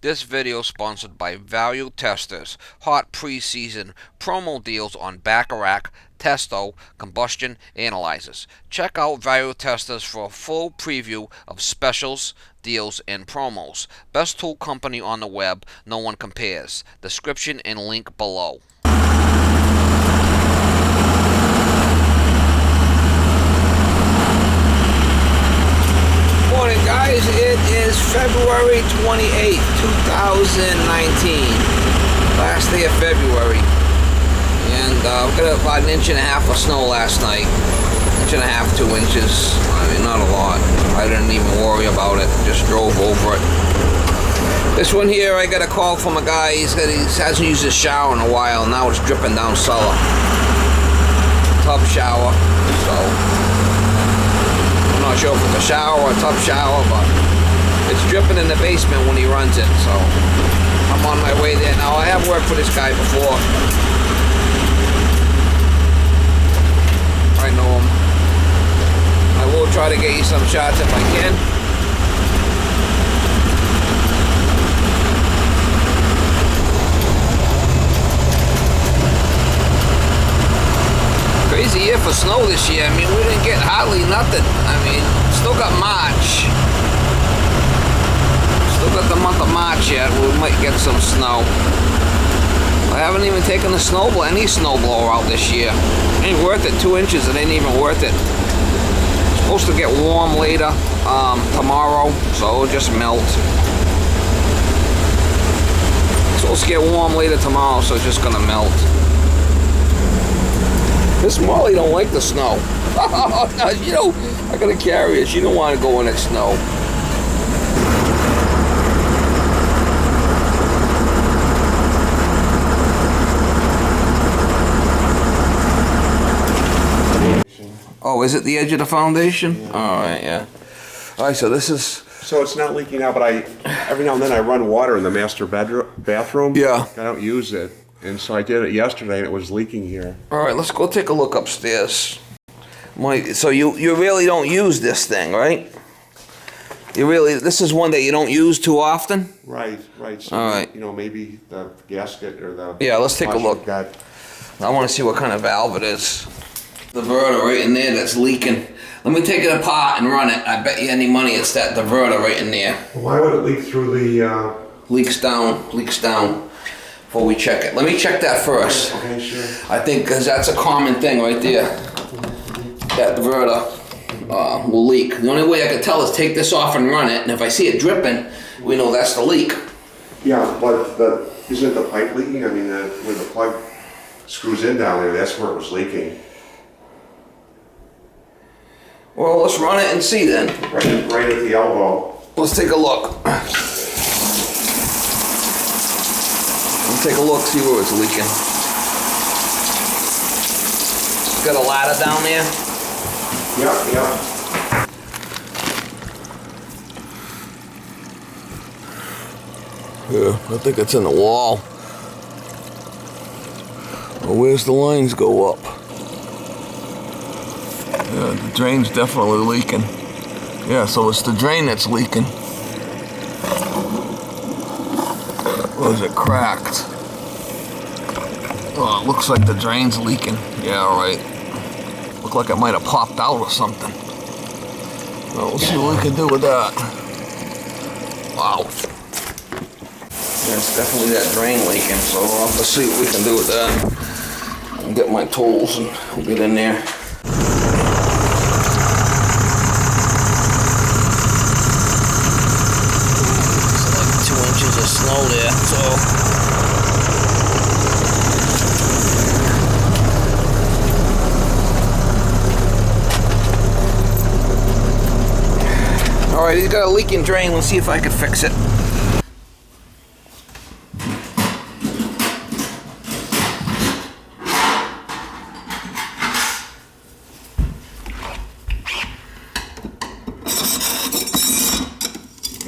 This video is sponsored by Value Testers. Hot preseason promo deals on Bacharach, Testo, combustion analyzers. Check out Value Testers for a full preview of specials, deals, and promos. Best tool company on the web, no one compares. Description and link below. Morning, guys. It is February 28th, 2019. Last day of February. And we got about an inch and a half of snow last night. Inch and a half, 2 inches. I mean, not a lot. I didn't even worry about it. Just drove over it. This one here, I got a call from a guy. He hasn't used his shower in a while. Now it's dripping down cellar. Tub shower. So I'm not sure if it's a shower or a tub shower, but it's dripping in the basement when he runs it, so I'm on my way there now. I have worked for this guy before. I know him. I will try to get you some shots if I can. Crazy year for snow this year. I mean, we didn't get hardly nothing. I mean, still got March. Still got the month of March yet. We might get some snow. I haven't even taken any snowblower out this year. Ain't worth it. 2 inches, it ain't even worth it. It's supposed to get warm later, tomorrow, so it'll just melt. It's supposed to get warm later tomorrow, so it's just gonna melt. Miss Molly don't like the snow. You know, I gotta carry it. She don't want to go in that snow. Oh, is it the edge of the foundation? Yeah. All right, yeah. All right, so this is... So it's not leaking out, but every now and then I run water in the master bathroom. Yeah. I don't use it. And so I did it yesterday, and it was leaking here. All right, let's go take a look upstairs. So you really don't use this thing, right? This is one that you don't use too often? Right. So, all right. You know, maybe the gasket or the... Yeah, let's take a look. I want to see what kind of valve it is. The diverter right in there that's leaking. Let me take it apart and run it. I bet you any money it's that diverter right in there. Why would it leak through the... Leaks down. Before we check it. Let me check that first. Okay, sure. I think because that's a common thing right there. That diverter will leak. The only way I can tell is take this off and run it, and if I see it dripping, we know that's the leak. Yeah, but isn't the pipe leaking? I mean, when the plug screws in down there, that's where it was leaking. Well, let's run it and see then. Right at the elbow. Let's take a look. Take a look, see where it's leaking. Got a ladder down there? Yeah. Yeah, I think it's in the wall. Well, where's the lines go up? Yeah, the drain's definitely leaking. Yeah, so it's the drain that's leaking. Or is it cracked? Oh, it looks like the drain's leaking. Yeah, all right. Look like it might have popped out or something. Well, we'll see what we can do with that. Wow. Yeah, it's definitely that drain leaking, so we'll have to see what we can do with that. I'll get my tools and we'll get in there. Snow there, so all right, he's got a leaking drain. Let's see if I can fix it.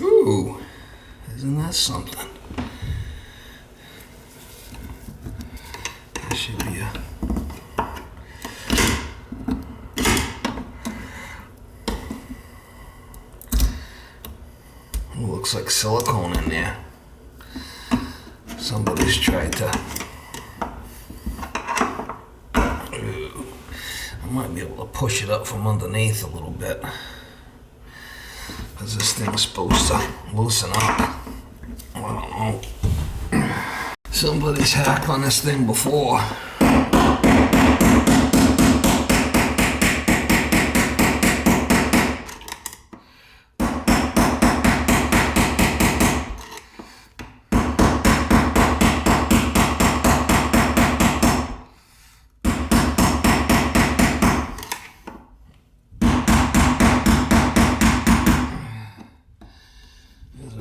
Ooh, isn't that something? That should be a... Looks like silicone in there. Somebody's tried to. I might be able to push it up from underneath a little bit, because this thing's supposed to loosen up. I don't know. Somebody's hacked on this thing before.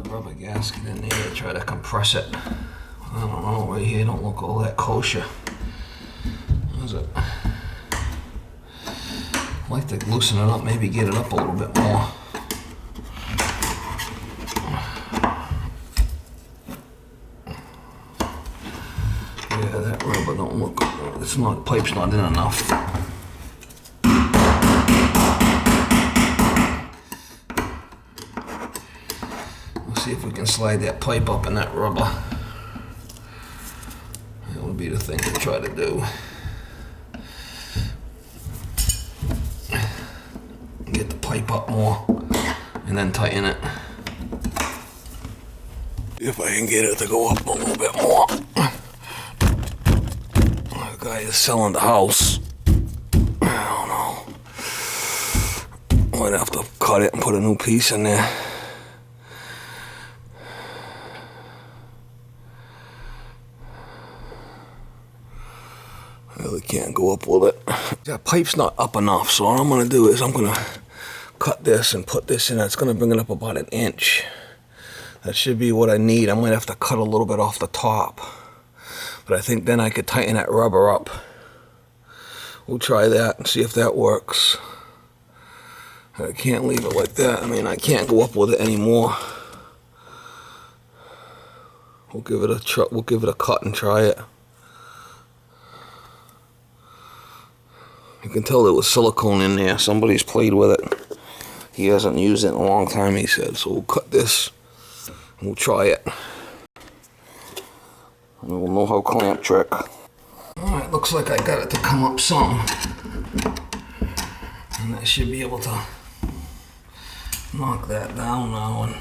Rubber gasket in there to try to compress it. I don't know, right here don't look all that kosher. Is it? I'd like to loosen it up, maybe get it up a little bit more. Yeah, that rubber don't look, it's not, the pipe's not in enough. See if we can slide that pipe up in that rubber. That would be the thing to try to do. Get the pipe up more and then tighten it. If I can get it to go up a little bit more. The guy is selling the house. I don't know. Might have to cut it and put a new piece in there. Really can't go up with it. That pipe's not up enough, so all I'm gonna do is I'm gonna cut this and put this in. It's gonna bring it up about 1 inch. That should be what I need. I might have to cut a little bit off the top, but I think then I could tighten that rubber up. We'll try that and see if that works. I can't leave it like that. I mean, I can't go up with it anymore. We'll give it a cut and try it. You can tell there was silicone in there. Somebody's played with it. He hasn't used it in a long time, he said. So we'll cut this and we'll try it. And we'll know how clamp trick. Alright, looks like I got it to come up some. And I should be able to knock that down now and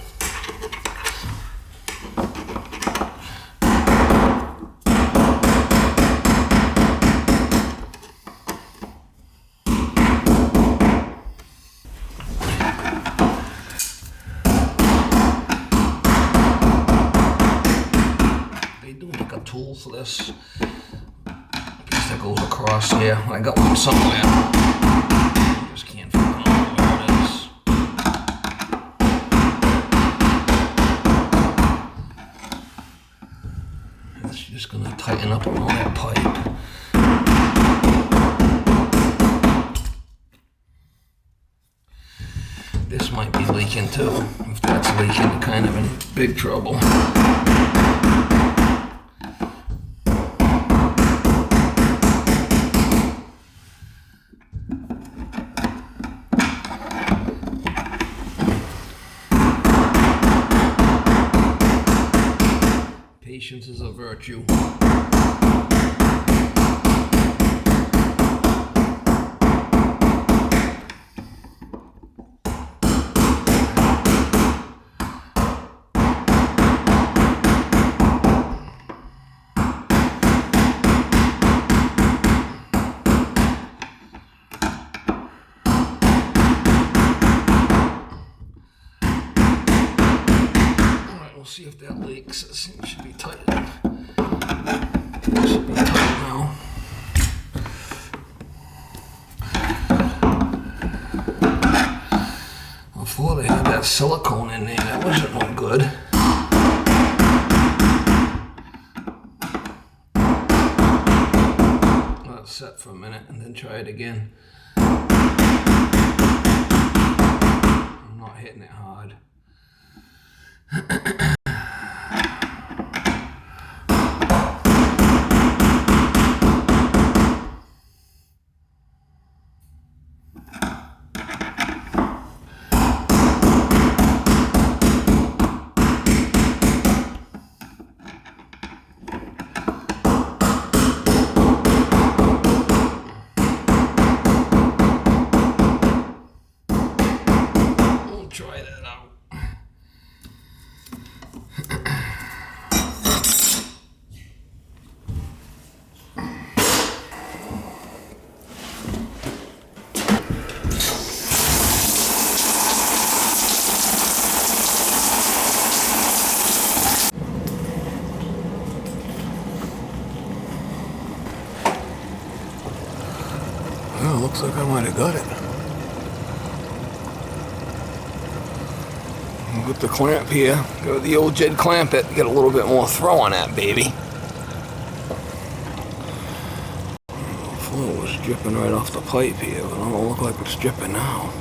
tool for this. I guess that goes across here. I got one somewhere. Just can't figure out where it is. It's just gonna tighten up around that pipe. This might be leaking too. If that's leaking, we're kind of in big trouble. Patience is a virtue. We'll see if that leaks. It should be tight. It should be tight now. Before they had that silicone in there, that wasn't no good. Let it set for a minute and then try it again. I'm not hitting it hard. Yeah, looks like I might have got it. With the clamp here, go with the old Jed clamp it, get a little bit more throw on that baby. The fluid was dripping right off the pipe here, but it don't look like it's dripping now.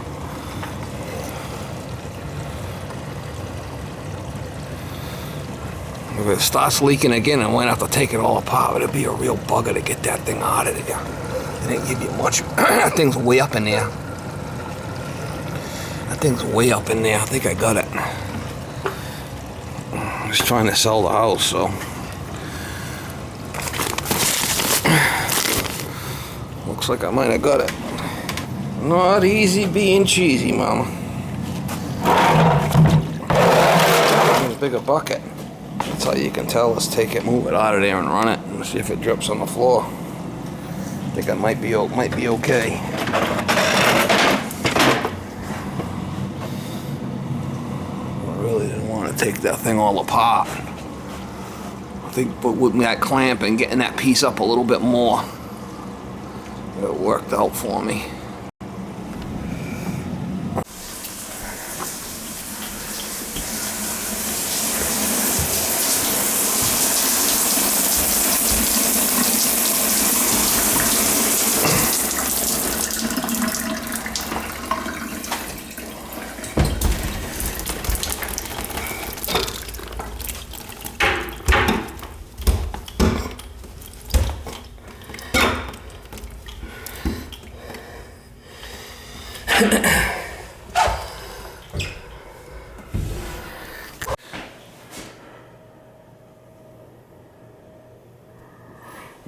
If it starts leaking again, I might have to take it all apart, but it'd be a real bugger to get that thing out of there. It didn't give you much. That thing's way up in there. That thing's way up in there. I think I got it. I'm just trying to sell the house, so. Looks like I might have got it. Not easy being cheesy, mama. A bigger bucket. That's how you can tell. Let's take it, move it out of there, and run it, and see if it drips on the floor. I think I might be okay. I really didn't want to take that thing all apart. I think, but with that clamp and getting that piece up a little bit more, it worked out for me.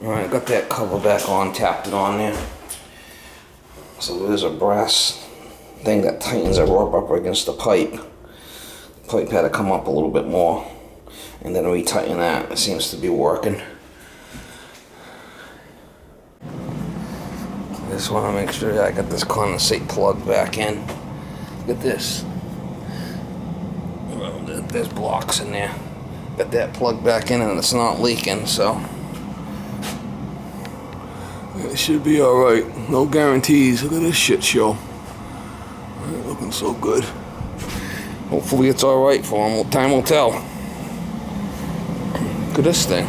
Alright, got that cover back on, tapped it on there. So there's a brass thing that tightens the rubber up against the pipe. The pipe had to come up a little bit more, and then re-tighten that. It seems to be working. Just want to make sure I got this condensate plug back in. Look at this. Well, there's blocks in there. Got that plug back in and it's not leaking, so it should be alright. No guarantees. Look at this shit show. Ain't looking so good. Hopefully it's alright for him. Time will tell. Look at this thing.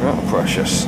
Oh, precious.